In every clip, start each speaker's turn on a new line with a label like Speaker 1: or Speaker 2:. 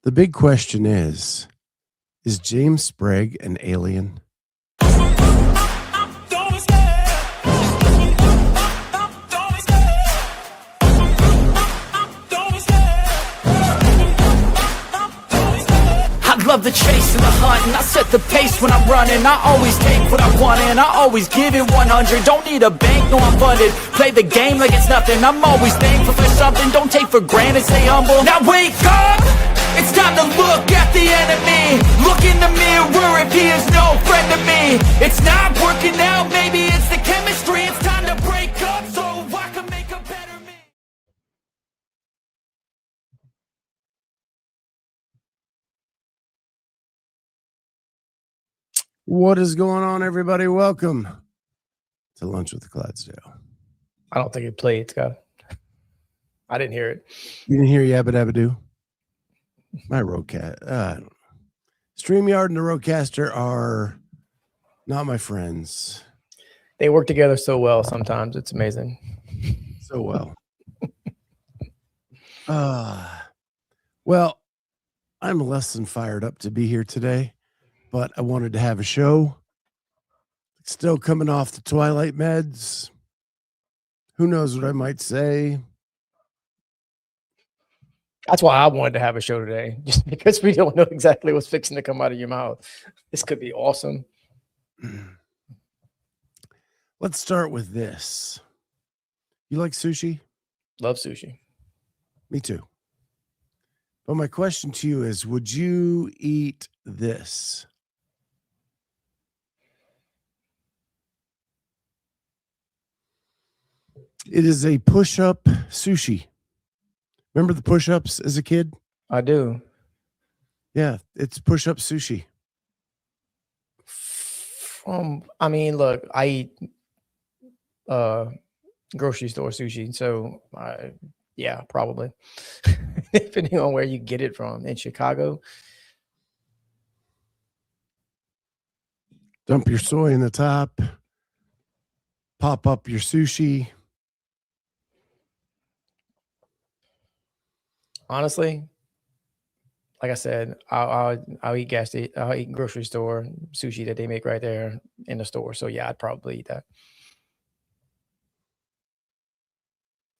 Speaker 1: The big question is James Sprague an alien?
Speaker 2: Love the chase and the hunt, and I set the pace when I'm running. I always take what I want and I always give it 100. Don't need a bank, no I'm funded. Play the game like it's nothing. I'm always thankful for something. Don't take for granted, stay humble. Now wake up, it's time to look at the enemy. Look in the mirror if he is no friend to me. It's not working out, maybe it's the chemistry. It's time to break up so I can make a better me.
Speaker 1: What is going on, everybody? Welcome to Lunch with the Clydesdale.
Speaker 3: I don't think it played, Scott. I didn't hear it.
Speaker 1: You didn't hear Yabba Dabba Doo? My Roadcast. I don't know. StreamYard and the Roadcaster are not my friends.
Speaker 3: They work together so well sometimes. It's amazing.
Speaker 1: So well. Well, I'm less than fired up to be here today. But I wanted to have a show. Still coming off the Twilight meds. Who knows what I might say?
Speaker 3: That's why I wanted to have a show today, just because we don't know exactly what's fixing to come out of your mouth. This could be awesome.
Speaker 1: Let's start with this. You like sushi?
Speaker 3: Love sushi.
Speaker 1: Me too. But my question to you is, would you eat this? It is a push-up sushi. Remember the push-ups as a kid?
Speaker 3: I do.
Speaker 1: Yeah, it's push-up sushi.
Speaker 3: I mean, look, I eat grocery store sushi, so yeah, probably. Depending on where you get it from. In Chicago.
Speaker 1: Dump your soy in the top. Pop up your sushi.
Speaker 3: Honestly, like I said, I'll eat I'll eat grocery store sushi that they make right there in the store. So yeah, I'd probably eat that.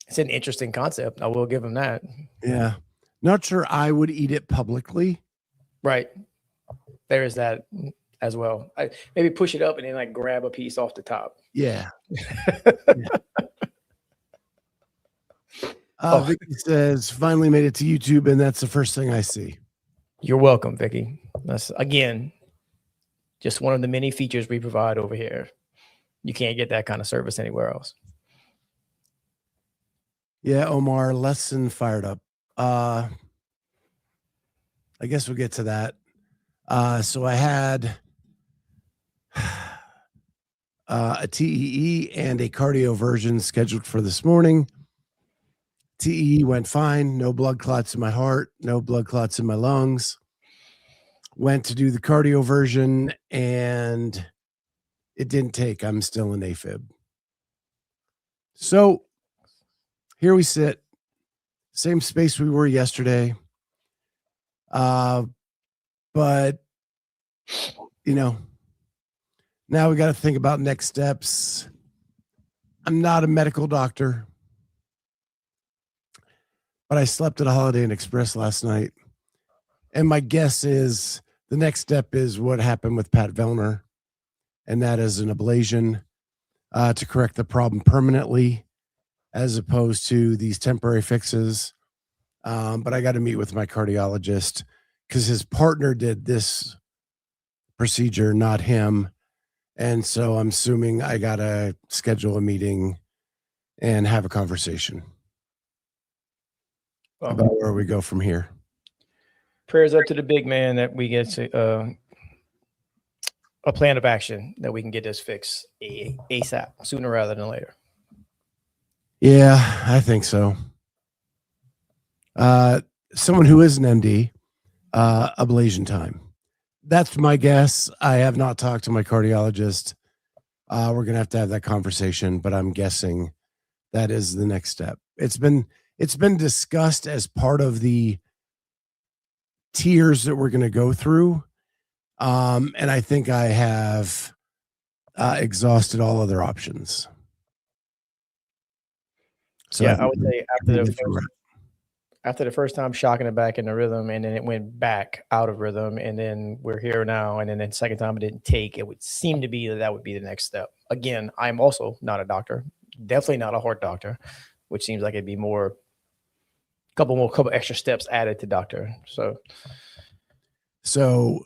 Speaker 3: It's an interesting concept. I will give them that.
Speaker 1: Yeah. Not sure I would eat it publicly.
Speaker 3: Right. There is that as well. Maybe push it up and then like grab a piece off the top.
Speaker 1: Yeah. Vicky says, finally made it to YouTube, and that's the first thing I see.
Speaker 3: You're welcome, Vicky. That's, again, just one of the many features we provide over here. You can't get that kind of service anywhere else.
Speaker 1: Yeah, Omar, less than fired up. I guess we'll get to that. So I had a TEE and a cardio version scheduled for this morning. TEE went fine. No blood clots in my heart. No blood clots in my lungs. Went to do the cardio version, and it didn't take. I'm still in AFib. So here we sit. Same space we were yesterday. But, you know, now we got to think about next steps. I'm not a medical doctor. But I slept at a Holiday Inn Express last night. And my guess is the next step is what happened with Pat Vellner. And that is an ablation to correct the problem permanently, as opposed to these temporary fixes. But I got to meet with my cardiologist because his partner did this procedure, not him. And so I'm assuming I got to schedule a meeting and have a conversation about where we go from here.
Speaker 3: Prayers up to the big man that we get to a plan of action that we can get this fixed ASAP, sooner rather than later.
Speaker 1: Yeah, I think so. Someone who is an MD, ablation time. That's my guess. I have not talked to my cardiologist. We're going to have that conversation, but I'm guessing that is the next step. It's been discussed as part of the tiers that we're going to go through. And I think I have exhausted all other options. So
Speaker 3: Yeah, I would say after the first time shocking it back in the rhythm, and then it went back out of rhythm, and then we're here now, and then the second time it didn't take, it would seem to be that would be the next step. Again, I'm also not a doctor, definitely not a heart doctor, which seems like it'd be couple extra steps added to doctor.
Speaker 1: So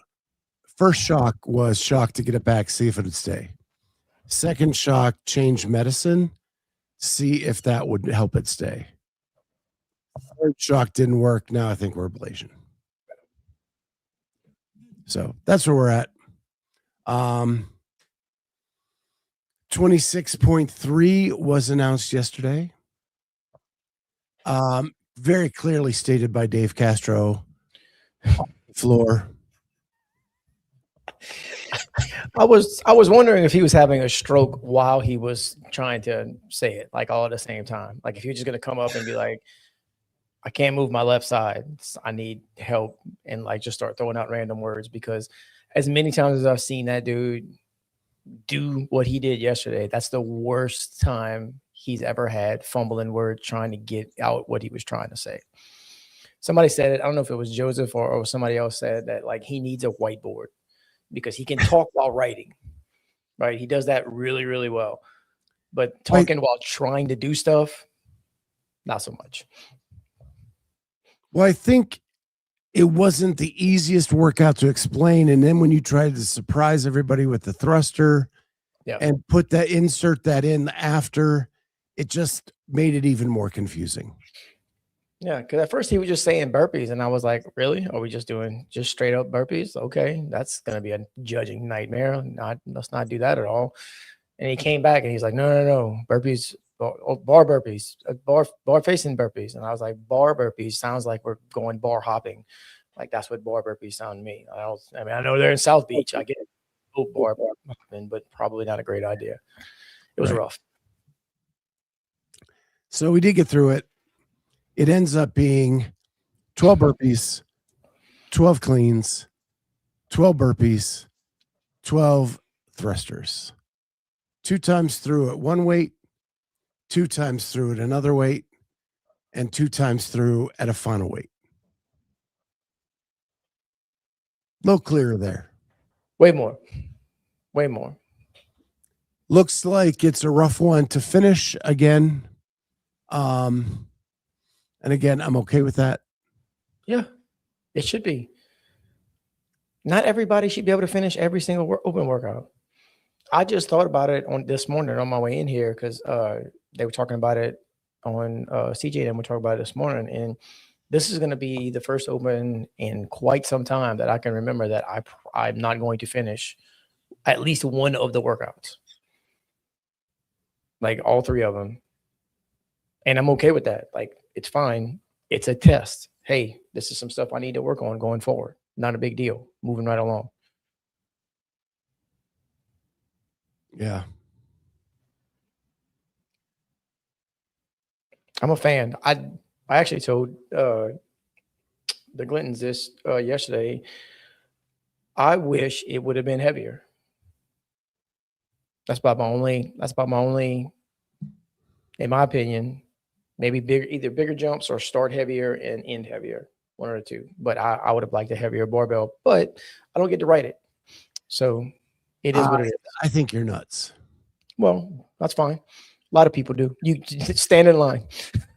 Speaker 1: first shock was shock to get it back, see if it would stay. Second shock, change medicine, see if that would help it stay. Third shock didn't work. Now I think we're ablation. So that's where we're at. 26.3 was announced yesterday. Very clearly stated by Dave Castro on the floor.
Speaker 3: I was wondering if he was having a stroke while he was trying to say it, like all at the same time. Like if you're just gonna come up and be like, I can't move my left side, I need help, and like just start throwing out random words, because as many times as I've seen that dude do what he did yesterday, that's the worst time he's ever had fumbling words trying to get out what he was trying to say. Somebody said it, I don't know if it was Joseph or somebody else said that, like, he needs a whiteboard because he can talk while writing, right? He does that really, really well. But talking while trying to do stuff, not so much.
Speaker 1: Well, I think it wasn't the easiest workout to explain. And then when you tried to surprise everybody with the thruster and insert that in after, it just made it even more confusing.
Speaker 3: Yeah, because at first he was just saying burpees, and I was like, really? Are we just doing just straight up burpees? Okay, that's going to be a judging nightmare. Let's not do that at all. And he came back and he's like, no, burpees, bar burpees, bar facing burpees. And I was like, bar burpees sounds like we're going bar hopping. Like that's what bar burpees sound to me. I mean, I know they're in South Beach. I get it. Bar hopping, but probably not a great idea. It was rough.
Speaker 1: So we did get through it. It ends up being 12 burpees, 12 cleans, 12 burpees, 12 thrusters. 2 times through at one weight, 2 times through at another weight, and 2 times through at a final weight. A little clearer there.
Speaker 3: Way more.
Speaker 1: Looks like it's a rough one to finish again. And again, I'm okay with that.
Speaker 3: Yeah, it should be. Not everybody should be able to finish every single open workout. I just thought about it on this morning on my way in here, because they were talking about it on CJ and we talked about it this morning. And this is going to be the first open in quite some time that I can remember that I'm not going to finish at least one of the workouts. Like all 3 of them. And I'm okay with that. Like, it's fine. It's a test. Hey, this is some stuff I need to work on going forward. Not a big deal. Moving right along.
Speaker 1: Yeah.
Speaker 3: I'm a fan. I actually told the Glintons this yesterday. I wish it would have been heavier. That's about my only, in my opinion, maybe either bigger jumps or start heavier and end heavier, one or the two. But I would have liked a heavier barbell, but I don't get to write it. So it is what it is.
Speaker 1: I think you're nuts.
Speaker 3: Well, that's fine. A lot of people do. You stand in line.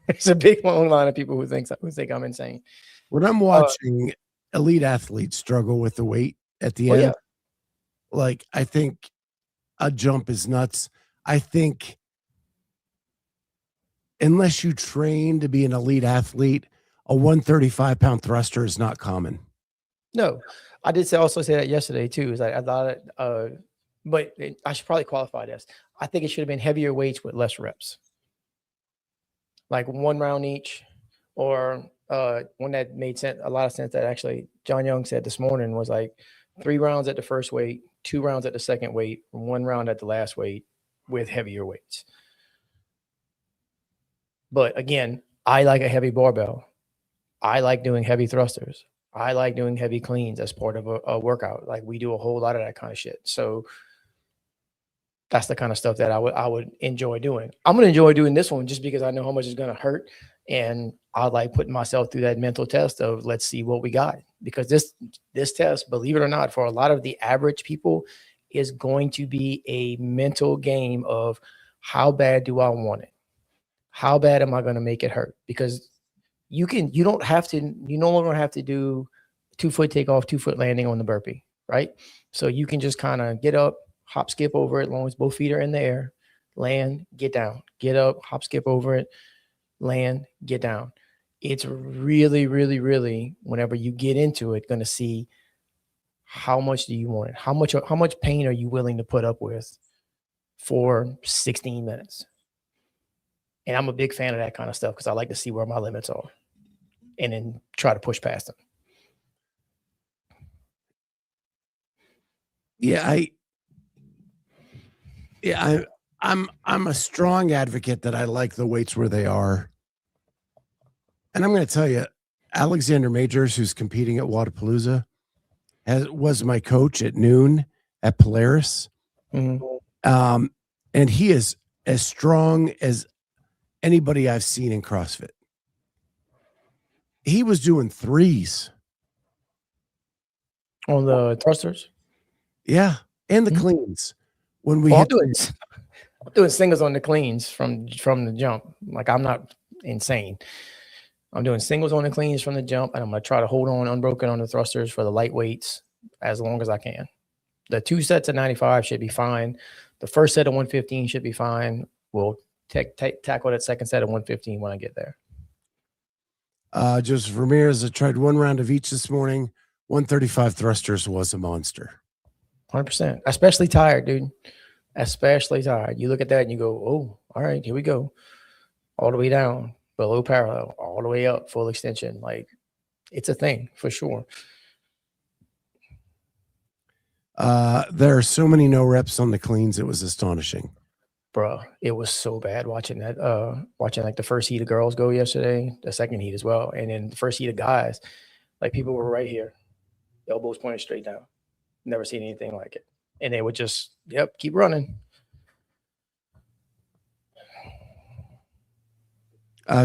Speaker 3: There's a big long line of people who think I'm insane.
Speaker 1: When I'm watching elite athletes struggle with the weight at the end, like, I think a jump is nuts. I think unless you train to be an elite athlete, a 135-pound thruster is not common.
Speaker 3: No, I did also say that yesterday too. Is like I thought it, but I should probably qualify this. I think it should have been heavier weights with less reps, like 1 round each, or one that made a lot of sense that actually John Young said this morning was like 3 rounds at the first weight, 2 rounds at the second weight, 1 round at the last weight with heavier weights. But again, I like a heavy barbell. I like doing heavy thrusters. I like doing heavy cleans as part of a workout. Like we do a whole lot of that kind of shit. So that's the kind of stuff that I would enjoy doing. I'm going to enjoy doing this one just because I know how much it's going to hurt. And I like putting myself through that mental test of let's see what we got. Because this test, believe it or not, for a lot of the average people is going to be a mental game of how bad do I want it? How bad am I going to make it hurt? Because you no longer have to do 2-foot takeoff, 2-foot landing on the burpee, right? So you can just kind of get up, hop, skip over it, as long as both feet are in the air, land, get down, get up, hop, skip over it, land, get down. It's really, really, really, whenever you get into it, going to see how much do you want it? How much pain are you willing to put up with for 16 minutes? And I'm a big fan of that kind of stuff because I like to see where my limits are and then try to push past them.
Speaker 1: I'm a strong advocate that I like the weights where they are. And I'm going to tell you, Alexander Majors, who's competing at Wodapalooza, was my coach at noon at Polaris.
Speaker 3: Mm-hmm.
Speaker 1: And he is as strong as anybody I've seen in CrossFit. He was doing 3s.
Speaker 3: On the thrusters?
Speaker 1: Yeah. And the cleans. When we
Speaker 3: I'm doing singles on the cleans from the jump. Like, I'm not insane. I'm doing singles on the cleans from the jump, and I'm going to try to hold on unbroken on the thrusters for the light weights as long as I can. The 2 sets of 95 should be fine. The first set of 115 should be fine. We'll tackle that second set of 115 when I get there.
Speaker 1: Joseph Ramirez, I tried 1 round of each this morning. 135 thrusters was a monster.
Speaker 3: 100%. Especially tired, dude. Especially tired. You look at that and you go, oh, all right, here we go. All the way down, below parallel, all the way up, full extension. Like, it's a thing for sure.
Speaker 1: There are so many no reps on the cleans. It was astonishing.
Speaker 3: Bro, it was so bad watching that, watching like the first heat of girls go yesterday, the second heat as well. And then the first heat of guys, like people were right here, elbows pointed straight down. Never seen anything like it. And they would just, keep running.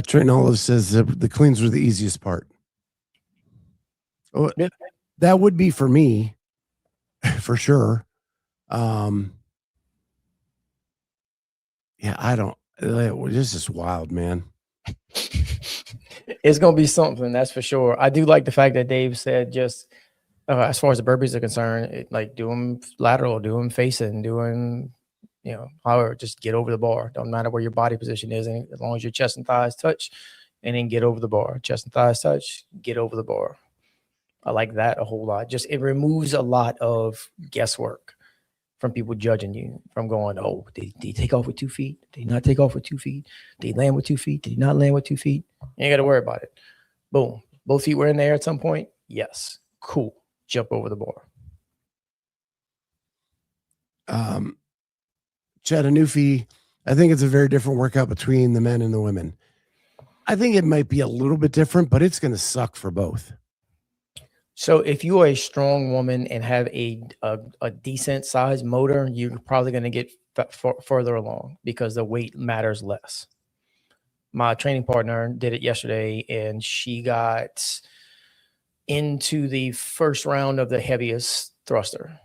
Speaker 1: Trent Olive says the cleans were the easiest part. Oh,
Speaker 3: yeah.
Speaker 1: That would be for me, for sure. This is wild, man.
Speaker 3: It's going to be something, that's for sure. I do like the fact that Dave said just as far as the burpees are concerned, like do them lateral, do them facing, doing, however, just get over the bar. Don't matter where your body position is, and as long as your chest and thighs touch, and then get over the bar. Chest and thighs touch, get over the bar. I like that a whole lot. Just it removes a lot of guesswork from people judging you, from going, oh, did he take off with 2 feet? Did he not take off with 2 feet? Did he land with 2 feet? Did he not land with 2 feet? You ain't got to worry about it. Boom. Both feet were in the air at some point? Yes. Cool. Jump over the bar.
Speaker 1: Chattanooga, I think it's a very different workout between the men and the women. I think it might be a little bit different, but it's going to suck for both.
Speaker 3: So if you are a strong woman and have a decent sized motor, you're probably going to get further along because the weight matters less. My training partner did it yesterday, and she got into the first round of the heaviest thruster,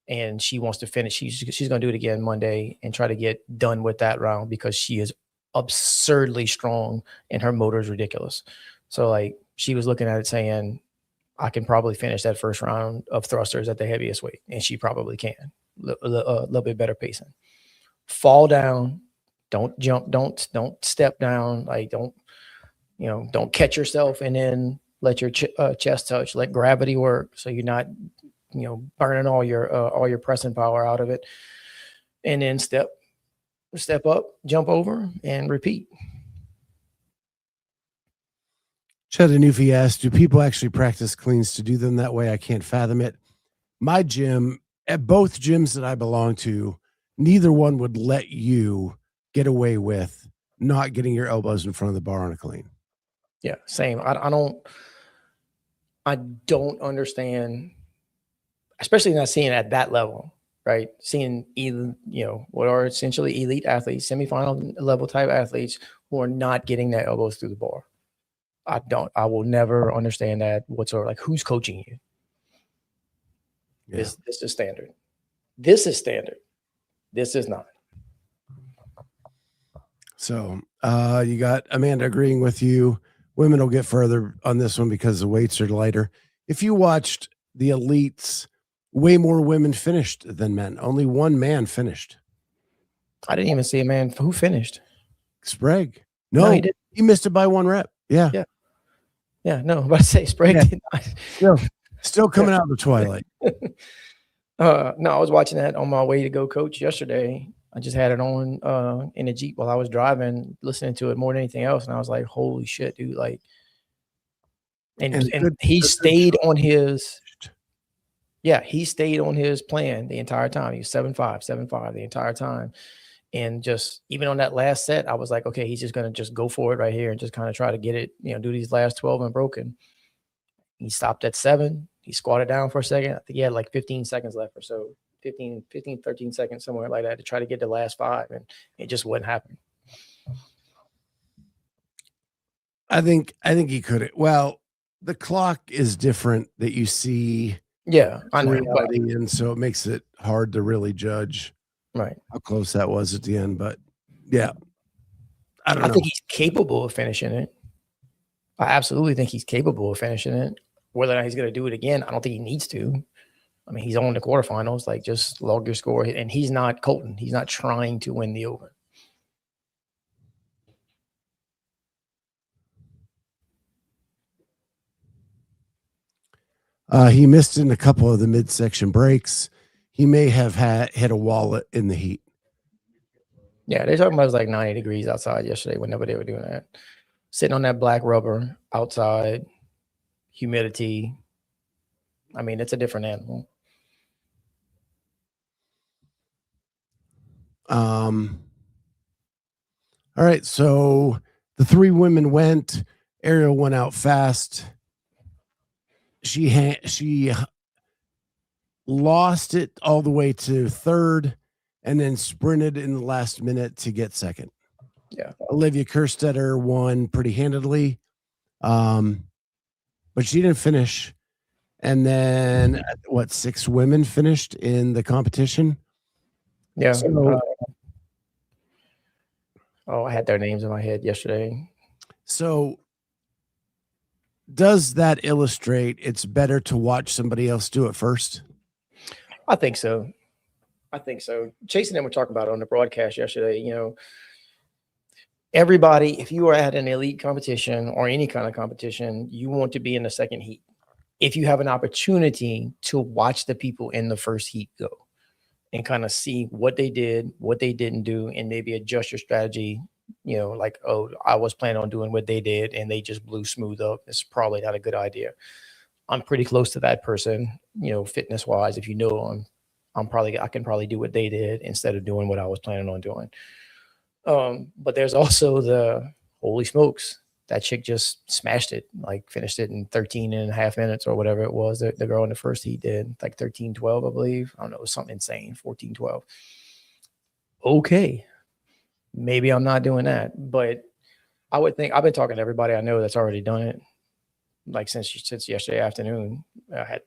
Speaker 3: and she wants to finish. She's going to do it again Monday and try to get done with that round because she is absurdly strong and her motor is ridiculous. So like she was looking at it saying, I can probably finish that first round of thrusters at the heaviest weight. And she probably can. A little bit better pacing. Fall down. Don't jump. Don't step down. Like don't catch yourself and then let your chest touch. Let gravity work so you're not, burning all your pressing power out of it. And then step up, jump over, and repeat.
Speaker 1: Chattanooga asked, do people actually practice cleans to do them that way? I can't fathom it. My gym, at both gyms that I belong to, neither one would let you get away with not getting your elbows in front of the bar on a clean.
Speaker 3: Yeah, same. I don't understand, especially not seeing at that level, right? Seeing what are essentially elite athletes, semifinal level type athletes who are not getting their elbows through the bar. I will never understand that whatsoever. Like, who's coaching you?
Speaker 1: Yeah.
Speaker 3: This is standard. This is standard. This is not.
Speaker 1: So you got Amanda agreeing with you. Women will get further on this one because the weights are lighter. If you watched the elites, way more women finished than men. Only one man finished.
Speaker 3: I didn't even see a man who finished.
Speaker 1: Sprague. No,
Speaker 3: he didn't.
Speaker 1: He missed it by 1 rep. Yeah.
Speaker 3: No, I'm about to say Sprague did not.
Speaker 1: Still coming out of the Twilight.
Speaker 3: No, I was watching that on my way to go coach yesterday. I just had it on in the Jeep while I was driving, listening to it more than anything else. And I was like, holy shit, dude. Like, and he stayed on his, he stayed on his plan the entire time. He was 7.5 the entire time. And just even on that last set, I was like, okay, he's just going to just go for it right here and just kind of try to get it, do these last 12 unbroken. He stopped at 7. He squatted down for a second. I think he had like 15 seconds left or so, 13 seconds, somewhere like that, to try to get the last 5. And it just wouldn't happen.
Speaker 1: I think he could. Well, the clock is different that you see.
Speaker 3: Yeah, I know.
Speaker 1: Reality, and so it makes it hard to really judge
Speaker 3: how
Speaker 1: close that was at the end. But yeah, I don't know.
Speaker 3: I think he's capable of finishing it. I absolutely think he's capable of finishing it. Whether or not he's going to do it again, I don't think he needs to. I mean, he's on the quarterfinals. Like, just log your score. And he's not Colton. He's not trying to win the Open.
Speaker 1: He missed in a couple of the midsection breaks. He may have hit a wall in the heat.
Speaker 3: Yeah, they're talking about it was like 90 degrees outside yesterday whenever they were doing that. Sitting on that black rubber outside, humidity. I mean, it's a different animal.
Speaker 1: All right, so the 3 women went. Ariel went out fast. She lost it all the way to 3rd and then sprinted in the last minute to get 2nd.
Speaker 3: Yeah.
Speaker 1: Olivia Kerstetter won pretty handedly, but she didn't finish. And then 6 women finished in the competition?
Speaker 3: Yeah.
Speaker 1: So,
Speaker 3: I had their names in my head yesterday.
Speaker 1: So does that illustrate it's better to watch somebody else do it first?
Speaker 3: I think so. Chase and them were talking about it on the broadcast yesterday. Everybody, if you are at an elite competition or any kind of competition, you want to be in the second heat. If you have an opportunity to watch the people in the first heat go and kind of see what they did, what they didn't do, and maybe adjust your strategy, like, oh, I was planning on doing what they did and they just blew smooth up. It's probably not a good idea. I'm pretty close to that person, fitness wise. If I can probably do what they did instead of doing what I was planning on doing. But there's also the holy smokes, that chick just smashed it, like finished it in 13.5 minutes or whatever it was. The girl in the first heat did like 13:12, I believe. I don't know, it was something insane, 14:12. Okay. Maybe I'm not doing that, but I would think I've been talking to everybody I know that's already done it. Like since yesterday afternoon. I had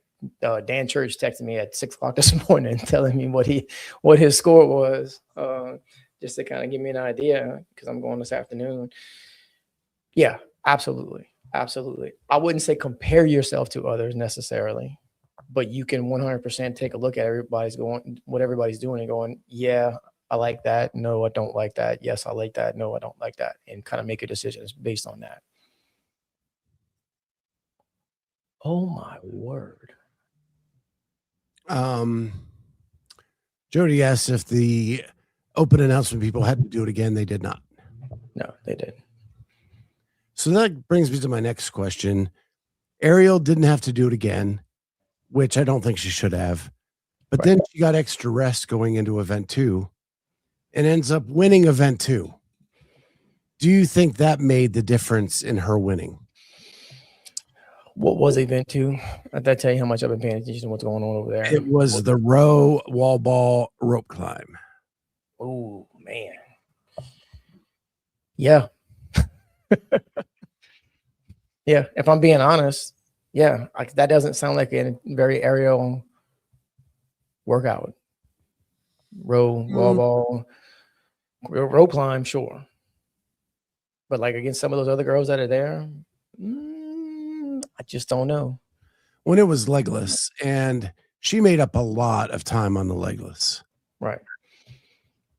Speaker 3: Dan Church texted me at 6:00 this morning telling me what his score was, just to kind of give me an idea, because I'm going this afternoon. Yeah, absolutely. I wouldn't say compare yourself to others necessarily, but you can 100% take a look at what everybody's doing and going, yeah, I like that. No, I don't like that. Yes, I like that. No, I don't like that. And kind of make a decision based on that. Oh my word.
Speaker 1: Jody asked if the Open announcement people had to do it again. They did not.
Speaker 3: No, they didn't.
Speaker 1: So that brings me to my next question. Ariel didn't have to do it again, which I don't think she should have. But then she got extra rest going into event 2 and ends up winning event 2. Do you think that made the difference in her winning?
Speaker 3: What was event 2? That tell you how much I've been paying attention to what's going on over there.
Speaker 1: It was the row, wall ball, rope climb.
Speaker 3: Oh man. Yeah. Yeah. If I'm being honest, yeah, that doesn't sound like a very aerial workout. Row, wall ball, rope climb, sure. But like against some of those other girls that are there, I just don't know.
Speaker 1: When it was legless, and she made up a lot of time on the legless.
Speaker 3: Right.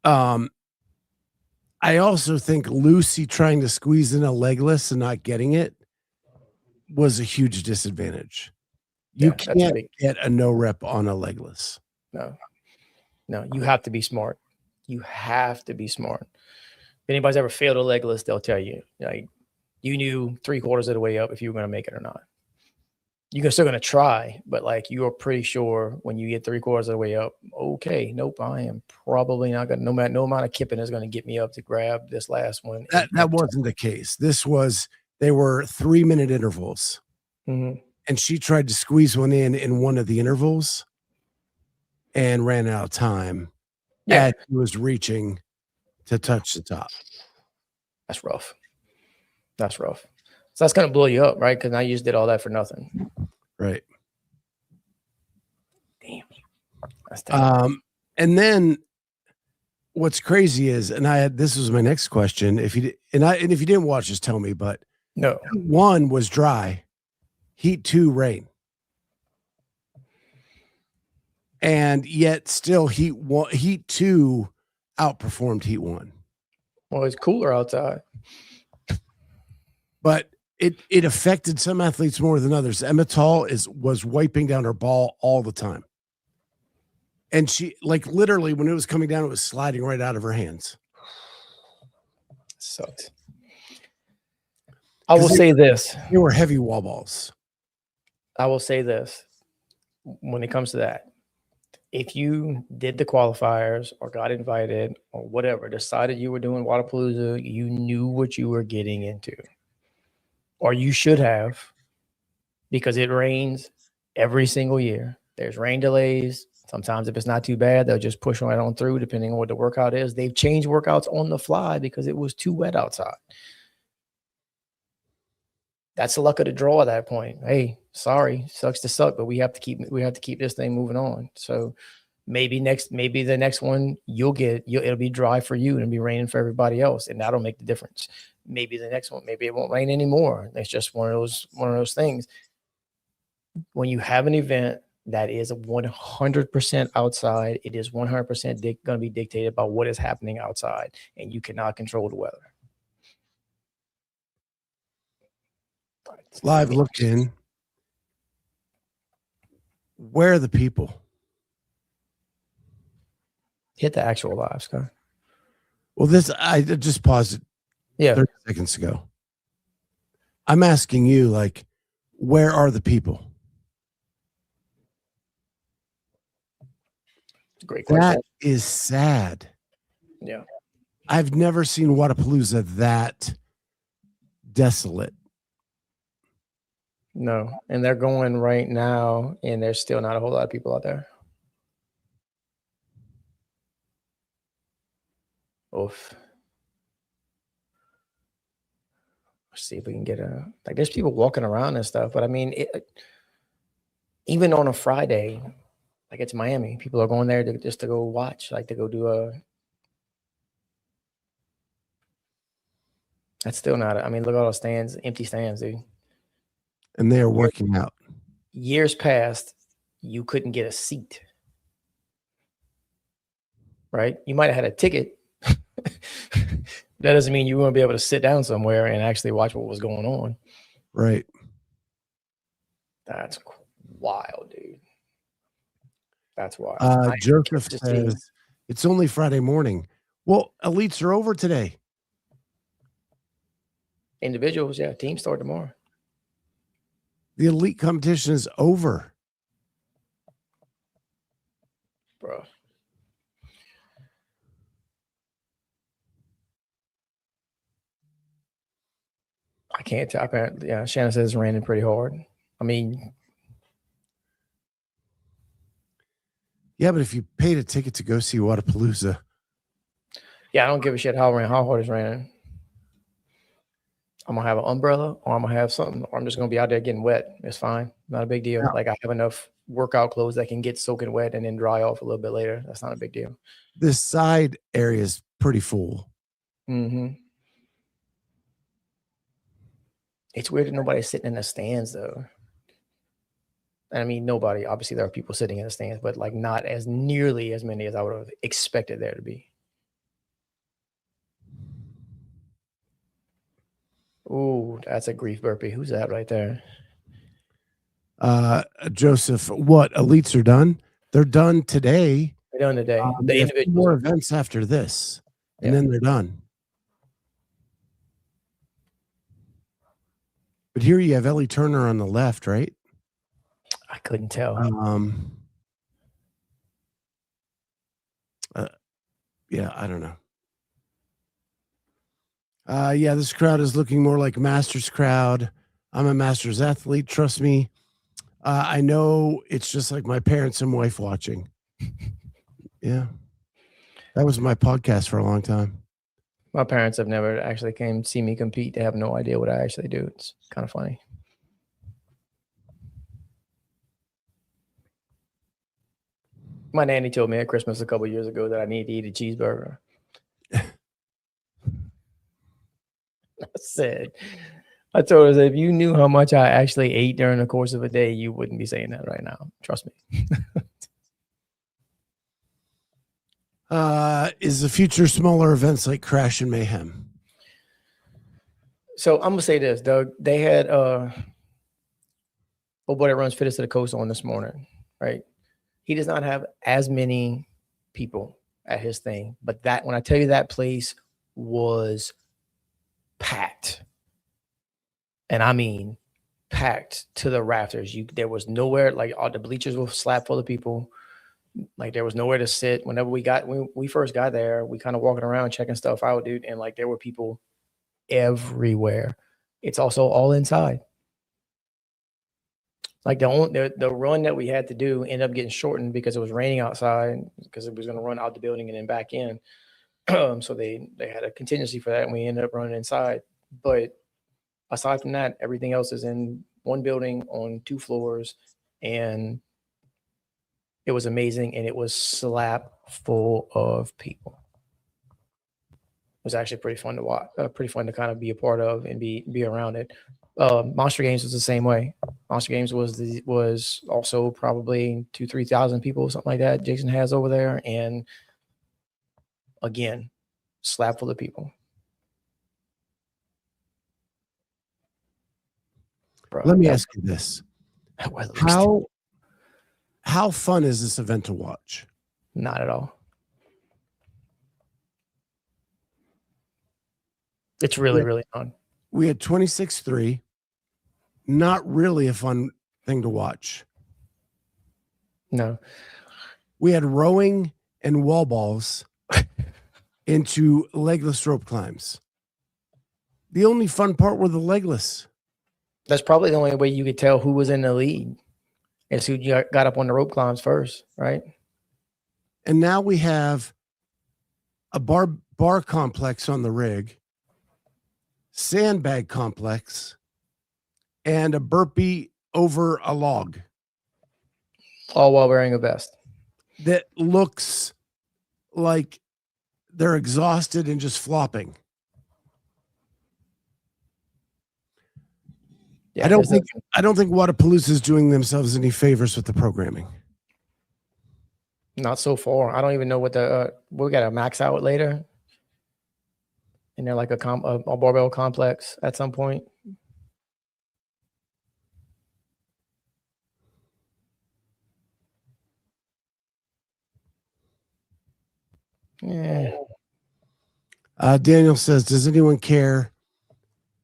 Speaker 1: I also think Lucy trying to squeeze in a legless and not getting it was a huge disadvantage. You can't get a no rep on a legless.
Speaker 3: No, you have to be smart. You have to be smart. If anybody's ever failed a legless, they'll tell you, like, you knew 3/4 of the way up if you were going to make it or not. You're still going to try, but like you are pretty sure when you get 3/4 of the way up, okay, nope, I am probably not going to, no amount of kipping is going to get me up to grab this last one.
Speaker 1: That wasn't the case. They were 3-minute intervals.
Speaker 3: Mm-hmm.
Speaker 1: And she tried to squeeze one in one of the intervals and ran out of time.
Speaker 3: Yeah.
Speaker 1: As she was reaching to touch the top.
Speaker 3: That's rough. That's rough. So that's going to blow you up, right? Because now you just did all that for nothing.
Speaker 1: Right.
Speaker 3: Damn. That's terrible.
Speaker 1: And then what's crazy is, this was my next question. If you didn't watch, just tell me, but
Speaker 3: no.
Speaker 1: 1 was dry, heat 2 rain. And yet still heat 2 outperformed heat 1.
Speaker 3: Well, it's cooler outside.
Speaker 1: But it affected some athletes more than others. Emma Tall was wiping down her ball all the time. And she, like, literally when it was coming down, it was sliding right out of her hands.
Speaker 3: Sucks. I will say this.
Speaker 1: They were heavy wall balls.
Speaker 3: I will say this when it comes to that. If you did the qualifiers or got invited or whatever, decided you were doing Wodapalooza, you knew what you were getting into. Or you should have, because it rains every single year. There's rain delays. Sometimes if it's not too bad, they'll just push right on through depending on what the workout is. They've changed workouts on the fly because it was too wet outside. That's the luck of the draw at that point. Hey, sorry, sucks to suck, but we have to keep this thing moving on. So maybe the next one it'll be dry for you and it'll be raining for everybody else, and that'll make the difference. Maybe the next one, maybe it won't rain anymore. It's just one of those things. When you have an event that is 100% outside, it is 100% going to be dictated by what is happening outside, and you cannot control the weather.
Speaker 1: Live looked in. Where are the people?
Speaker 3: Hit the actual live, Scott.
Speaker 1: Well, I just paused it 30 seconds ago. I'm asking you, like, where are the people?
Speaker 3: Great question.
Speaker 1: That is sad.
Speaker 3: Yeah.
Speaker 1: I've never seen Wodapalooza that desolate.
Speaker 3: No, and they're going right now, and there's still not a whole lot of people out there. Oof. Let's see if we can get like there's people walking around and stuff, but I mean, even on a Friday, like it's Miami, people are going there just to go watch, like to go do that's still not, I mean, look at all those stands, empty stands, dude.
Speaker 1: And they are working out.
Speaker 3: Years past, you couldn't get a seat. Right? You might have had a ticket. That doesn't mean you won't be able to sit down somewhere and actually watch what was going on.
Speaker 1: Right.
Speaker 3: That's wild, dude. That's wild.
Speaker 1: Joseph says it's only Friday morning. Well, elites are over today.
Speaker 3: Individuals, yeah. Teams start tomorrow.
Speaker 1: The elite competition is over.
Speaker 3: Bro. I can't tell. Yeah, Shannon says it's raining pretty hard. I mean,
Speaker 1: Yeah, but if you paid a ticket to go see Wodapalooza,
Speaker 3: yeah, I don't give a shit how hard it's raining. I'm gonna have an umbrella, or I'm gonna have something, or I'm just gonna be out there getting wet. It's fine, not a big deal.
Speaker 1: Yeah.
Speaker 3: Like I have enough workout clothes that can get soaking wet and then dry off a little bit later. That's not a big deal.
Speaker 1: this side area is pretty full.
Speaker 3: Mm-hmm. It's weird that nobody's sitting in the stands though. I mean, nobody. Obviously, there are people sitting in the stands, but like not as nearly as many as I would have expected there to be. Ooh, that's a grief burpee. Who's that right there?
Speaker 1: Joseph, what elites are done? They're done today.
Speaker 3: They're done today. The
Speaker 1: There's
Speaker 3: individuals.
Speaker 1: more events after this, and then they're done. But here you have Ellie Turner on the left, right?
Speaker 3: I couldn't tell.
Speaker 1: Yeah, I don't know. Yeah, this crowd is looking more like Masters crowd. I'm a Masters athlete. Trust me. I know it's just like my parents and wife watching. Yeah. That was my podcast for a long time.
Speaker 3: My parents have never actually came see me compete. They have no idea what I actually do. It's kind of funny. My nanny told me at Christmas a couple years ago that I need to eat a cheeseburger. I told her, if you knew how much I actually ate during the course of a day, you wouldn't be saying that right now. Trust me.
Speaker 1: Is the future smaller events like Crash and Mayhem?
Speaker 3: So I'm gonna say this, Doug. They had oh boy that runs Fittest to the Coast on this morning, right? He does not have as many people at his thing, but that when I tell you that place was packed, and I mean packed to the rafters. There was nowhere, like all the bleachers were slap full of people. Like there was nowhere to sit. Whenever when we first got there, we kind of walking around checking stuff out, dude, and like there were people everywhere. It's also all inside. Like the run that we had to do ended up getting shortened because it was raining outside, because it was going to run out the building and then back in. So they had a contingency for that, and we ended up running inside. But aside from that, everything else is in one building on 2 floors, and it was amazing, and it was slap full of people. It was actually pretty fun to watch, pretty fun to kind of be a part of and be around it. Monster Games was the same way. Monster Games was also probably 2,000-3,000 people, something like that. Jason has over there, and again, slap full of people. Bro,
Speaker 1: Let me ask you this:
Speaker 3: how
Speaker 1: fun is this event to watch?
Speaker 3: Not at all. It's really, really fun.
Speaker 1: We had 26-3. Not really a fun thing to watch.
Speaker 3: No.
Speaker 1: We had rowing and wall balls into legless rope climbs. The only fun part were the legless.
Speaker 3: That's probably the only way you could tell who was in the lead is who got up on the rope climbs first, right?
Speaker 1: And now we have a bar complex on the rig, sandbag complex, and a burpee over a log.
Speaker 3: All while wearing a vest.
Speaker 1: That looks like they're exhausted and just flopping.
Speaker 3: Yeah,
Speaker 1: I don't think Wodapalooza is doing themselves any favors with the programming.
Speaker 3: Not so far. I don't even know what we got to max out later. And they're like a barbell complex at some point. Yeah.
Speaker 1: Daniel says, does anyone care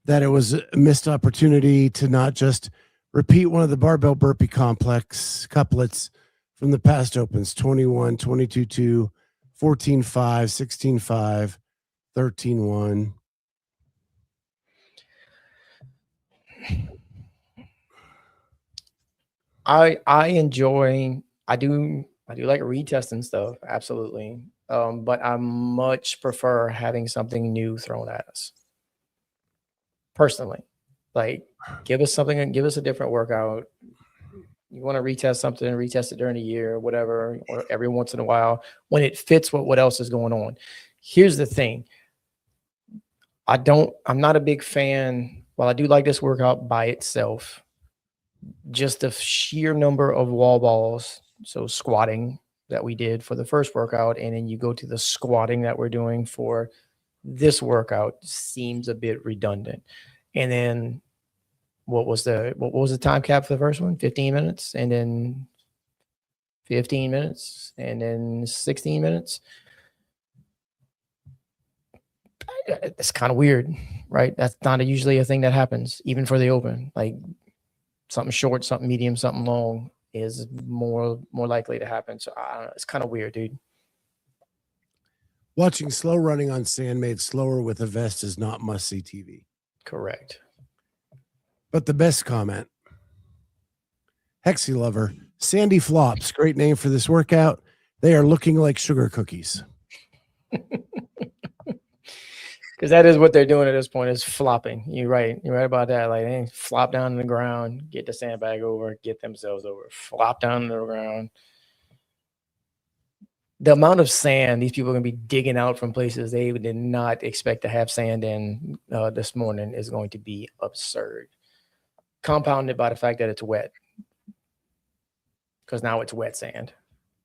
Speaker 1: that it was a missed opportunity to not just repeat one of the barbell burpee complex couplets from the past opens? 21, 22-2, 14-5, 16-5, 13-1.
Speaker 3: I enjoy. I do like retesting stuff, absolutely. But I much prefer having something new thrown at us. Personally, like give us something and give us a different workout. You want to retest something, retest it during the year, whatever, or every once in a while when it fits what else is going on. Here's the thing. I'm not a big fan. While I do like this workout by itself, just the sheer number of wall balls, so squatting that we did for the first workout, and then you go to the squatting that we're doing for this workout seems a bit redundant. And then what was the time cap for the first one? 15 minutes, and then 15 minutes, and then 16 minutes. It's kind of weird, right? That's not usually a thing that happens, even for the open. Like something short, something medium, something long is more likely to happen. So I don't know, it's kind of weird, dude.
Speaker 1: Watching slow running on sand made slower with a vest is not must-see TV.
Speaker 3: Correct.
Speaker 1: But the best comment, Hexy Lover, Sandy Flops, great name for this workout. They are looking like sugar cookies.
Speaker 3: Because that is what they're doing at this point, is flopping. You're right about that. Like they flop down on the ground, get the sandbag over, get themselves over, flop down on the ground. The amount of sand these people are going to be digging out from places they did not expect to have sand in this morning is going to be absurd. Compounded by the fact that it's wet. Because now it's wet sand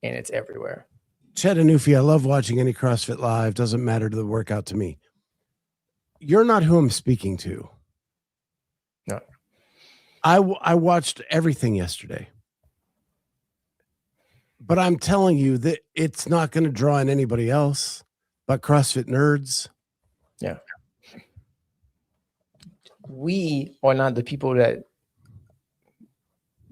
Speaker 3: and it's everywhere.
Speaker 1: Chattanooga, I love watching any CrossFit live. Doesn't matter to the workout to me. You're not who I'm speaking to.
Speaker 3: No.
Speaker 1: I watched everything yesterday. But I'm telling you that it's not going to draw in anybody else but CrossFit nerds.
Speaker 3: Yeah. We are not the people that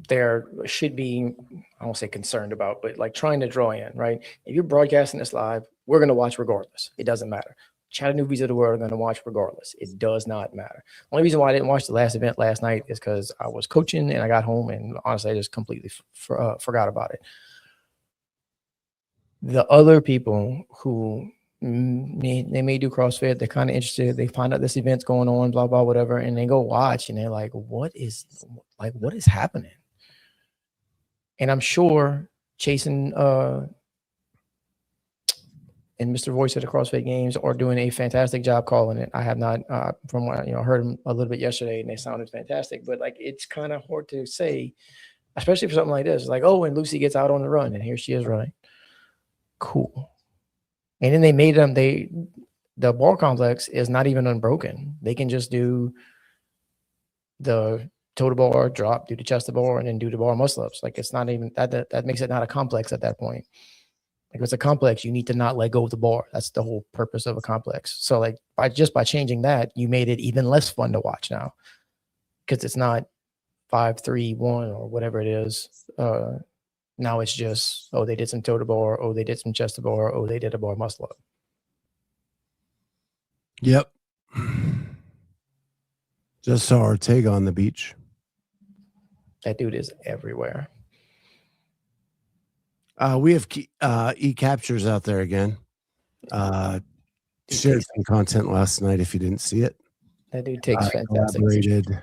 Speaker 3: there should be, I won't say concerned about, but like trying to draw in, right? If you're broadcasting this live, we're going to watch regardless. It doesn't matter. Chattanoogies of the world are going to watch regardless. It does not matter. Only reason why I didn't watch the last event last night is because I was coaching and I got home and honestly, I just completely forgot about it. The other people who they may do CrossFit, they're kind of interested, they find out this event's going on, blah, blah, whatever, and they go watch and they're like, what is happening? And I'm sure Chasen and Mr. Voice of the CrossFit Games are doing a fantastic job calling it. I have not, from what I heard them a little bit yesterday, and they sounded fantastic. But like, it's kind of hard to say, especially for something like this. Like, oh, and Lucy gets out on the run, and here she is running. Cool. And then they made them. The bar complex is not even unbroken. They can just do the toe to bar, drop, do the chest to bar, and then do the bar muscle ups. Like it's not even that makes it not a complex at that point. Like if it's a complex, you need to not let go of the bar. That's the whole purpose of a complex. So like by changing that, you made it even less fun to watch now, because it's not 5, 3, 1 or whatever it is. Now it's just, oh, they did some toe to bar, oh, they did some chest to bar, oh, they did a bar muscle up.
Speaker 1: Yep. Just saw Ortega on the beach.
Speaker 3: That dude is everywhere.
Speaker 1: We have e-captures out there again. Shared some content last night if you didn't see it.
Speaker 3: That dude takes fantastic.
Speaker 1: Collaborated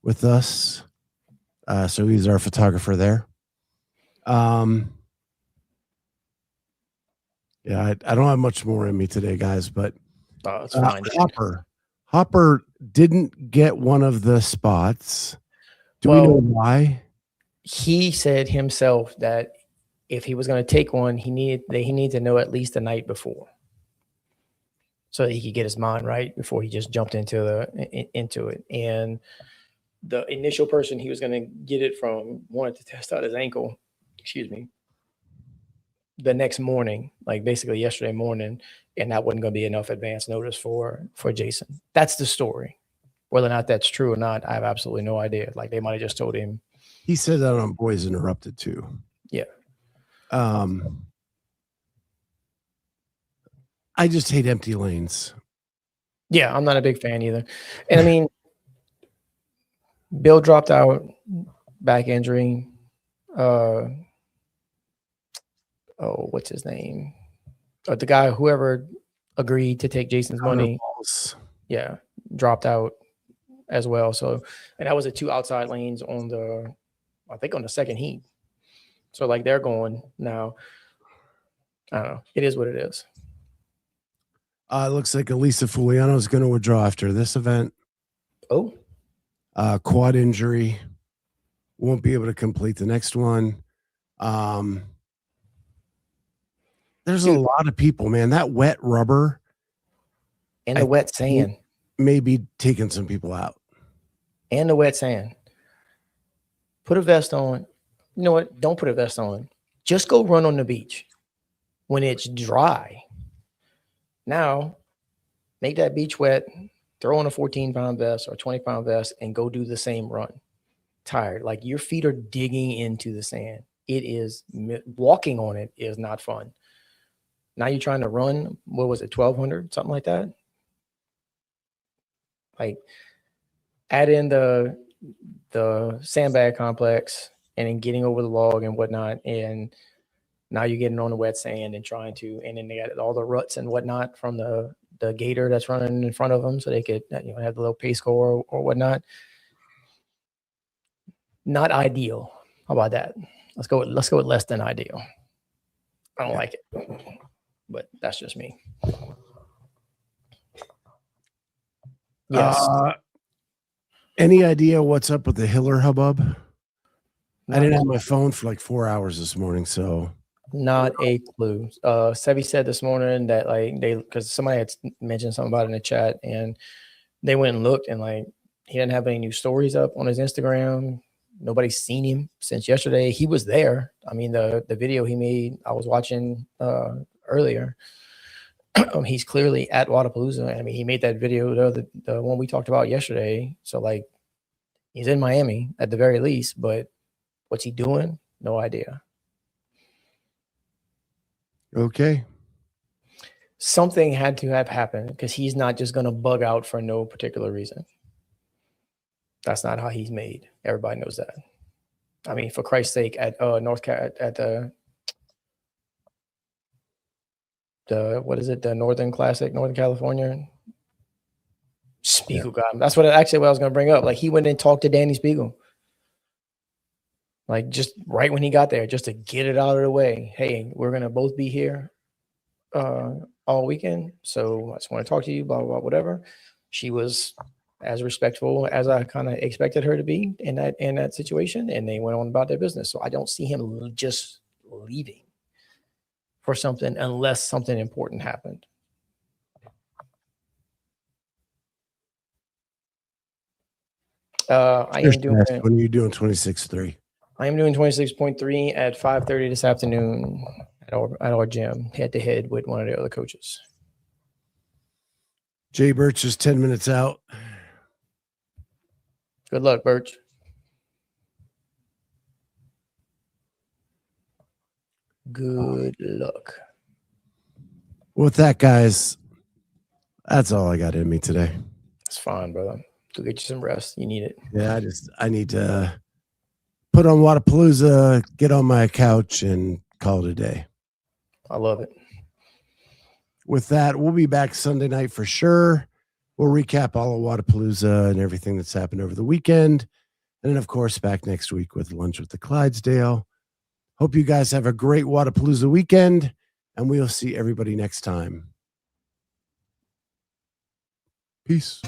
Speaker 1: with us. So he's our photographer there. Yeah, I don't have much more in me today, guys, but
Speaker 3: it's fine.
Speaker 1: Hopper didn't get one of the spots. Do we know why?
Speaker 3: He said himself that if he was going to take one, he needed to know at least the night before, so that he could get his mind right before he just jumped into it. And the initial person he was going to get it from wanted to test out his ankle. Excuse me. The next morning, like basically yesterday morning, and that wasn't going to be enough advance notice for Jason. That's the story. Whether or not that's true or not, I have absolutely no idea. Like they might have just told him.
Speaker 1: He said that on Boys Interrupted too.
Speaker 3: Yeah.
Speaker 1: I just hate empty lanes.
Speaker 3: Yeah, I'm not a big fan either. And I mean, Bill dropped out, back injury. what's his name? The guy, whoever agreed to take Jason's money, yeah, dropped out as well. So, and that was the 2 outside lanes on the, I think on the second heat. So like they're going now. I don't know. It is what it is.
Speaker 1: It looks like Elisa Fuliano is going to withdraw after this event.
Speaker 3: Oh,
Speaker 1: quad injury. Won't be able to complete the next one. There's a lot of people, man. That wet rubber
Speaker 3: and the wet sand
Speaker 1: may be taking some people out.
Speaker 3: And the wet sand. Put a vest on. You know what? Don't put a vest on. Just go run on the beach when it's dry. Now, make that beach wet, throw on a 14-pound vest or 20-pound vest, and go do the same run. Tired. Like your feet are digging into the sand. It is, walking on it is not fun. Now you're trying to run, what was it, 1,200, something like that? Like, add in the sandbag complex and then getting over the log and whatnot. And now you're getting on the wet sand and trying to, and then they got all the ruts and whatnot from the gator that's running in front of them, so they could, you know, have the little pace score or whatnot. Not ideal. How about that? Let's go with less than ideal. I don't like it, but that's just me. Yes.
Speaker 1: Any idea what's up with the Hiller hubbub? I didn't have my phone for like 4 hours this morning, so
Speaker 3: not a clue. Sevi said this morning that like because somebody had mentioned something about it in the chat, and they went and looked, and like he didn't have any new stories up on his Instagram. Nobody's seen him since yesterday. He was there. I mean, the video he made, I was watching earlier. He's clearly at Wodapalooza. I mean, he made that video, the one we talked about yesterday. So like, he's in Miami at the very least, but what's he doing? No idea.
Speaker 1: Okay.
Speaker 3: Something had to have happened because he's not just going to bug out for no particular reason. That's not how he's made. Everybody knows that. I mean, for Christ's sake, at the what is it? The Northern Classic, Northern California. Spiegel got him. That's what I was going to bring up. Like he went and talked to Danny Spiegel. Like just right when he got there, just to get it out of the way. Hey, we're going to both be here all weekend. So I just want to talk to you, blah, blah, blah, whatever. She was as respectful as I kind of expected her to be in that situation. And they went on about their business. So I don't see him just leaving for something unless something important happened. I am doing.
Speaker 1: When are you doing 26.3?
Speaker 3: I am doing 26.3 at 5:30 this afternoon at our gym, head to head with one of the other coaches.
Speaker 1: Jay Birch is 10 minutes out.
Speaker 3: Good luck, Birch. Good luck.
Speaker 1: With that, guys, that's all I got in me today.
Speaker 3: It's fine, brother. Go get you some rest. You need it.
Speaker 1: Yeah, I need to put on Wodapalooza, get on my couch, and call it a day.
Speaker 3: I love it.
Speaker 1: With that, we'll be back Sunday night for sure. We'll recap all of Wodapalooza and everything that's happened over the weekend. And then, of course, back next week with Lunch with the Clydesdale. Hope you guys have a great Wodapalooza weekend, and we'll see everybody next time. Peace.